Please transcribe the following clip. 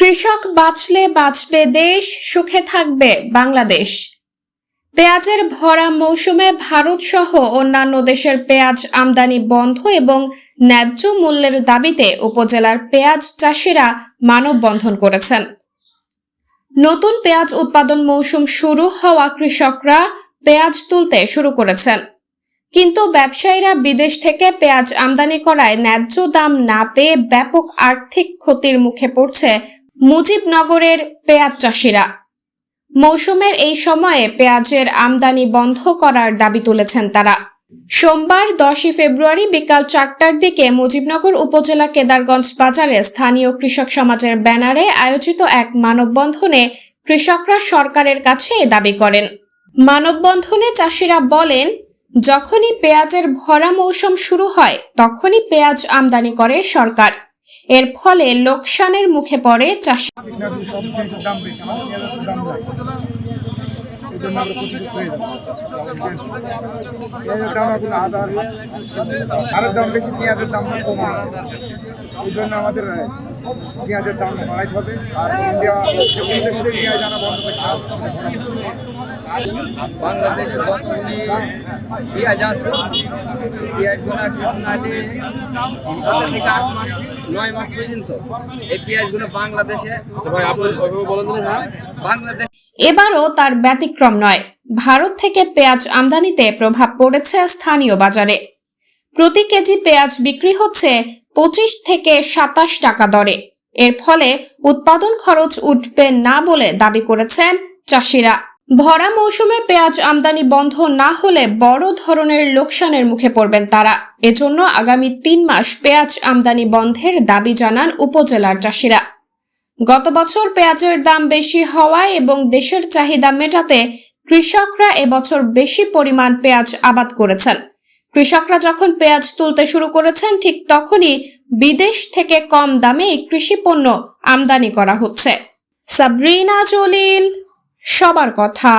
কৃষক বাঁচলে বাঁচবে দেশ, সুখে থাকবে বাংলাদেশ। পেঁয়াজের ভরা মৌসুমে ভারত সহ অন্যান্য দেশের পেঁয়াজ আমদানি বন্ধ এবং ন্যায্য মূল্যের দাবিতে উপজেলার পেঁয়াজ চাষিরা মানববন্ধন করেছেন। নতুন পেঁয়াজ উৎপাদন মৌসুম শুরু হওয়া কৃষকরা পেঁয়াজ তুলতে শুরু করেছেন, কিন্তু ব্যবসায়ীরা বিদেশ থেকে পেঁয়াজ আমদানি করায় ন্যায্য দাম না পেয়ে ব্যাপক আর্থিক ক্ষতির মুখে পড়ছে মুজিবনগরের পেঁয়াজ চাষিরা। মৌসুমের এই সময়ে পেঁয়াজের আমদানি বন্ধ করার দাবি তুলেছেন তারা। সোমবার 10 ফেব্রুয়ারি বিকাল 4টার দিকে মুজিবনগর উপজেলা কেদারগঞ্জ বাজারে স্থানীয় কৃষক সমাজের ব্যানারে আয়োজিত এক মানববন্ধনে কৃষকরা সরকারের কাছে এ দাবি করেন। মানববন্ধনে চাষিরা বলেন, যখনই পেঁয়াজের ভরা মৌসুম শুরু হয় তখনই পেঁয়াজ আমদানি করে সরকার। এর ফলে লোকসানের মুখে পড়ে চাষি। এই জন্য আমাদের পেঁয়াজের দাম বাড়াইতে হবে আর পেঁয়াজ আনা বন্ধ করতে হবে। বাংলাদেশে যতগুলি পেঁয়াজ আছে, পেঁয়াজগুলো থেকে 8 মাস 9 মাস পর্যন্ত এই পেঁয়াজগুলো বাংলাদেশে এবারও তার ব্যতিক্রম নয়। ভারত থেকে পেঁয়াজ আমদানিতে প্রভাব পড়েছে স্থানীয় বাজারে। প্রতি কেজি পেঁয়াজ বিক্রি হচ্ছে 25 থেকে 27 টাকা দরে। এর ফলে উৎপাদন খরচ উঠবে না বলে দাবি করেছেন চাষিরা। ভরা মৌসুমে পেঁয়াজ আমদানি বন্ধ না হলে বড় ধরনের লোকসানের মুখে পড়বেন তারা। এজন্য আগামী 3 মাস পেঁয়াজ আমদানি বন্ধের দাবি জানান উপজেলার চাষিরা। গত বছর পেঁয়াজের দাম বেশি হওয়ায় এবং দেশের চাহিদা মেটাতে কৃষকরা এবছর বেশি পরিমাণ পেঁয়াজ আবাদ করেছেন। কৃষকরা যখন পেঁয়াজ তুলতে শুরু করেছেন, ঠিক তখনই বিদেশ থেকে কম দামে এই কৃষি পণ্য আমদানি করা হচ্ছে। সাবরিনা জলিল, সবার কথা।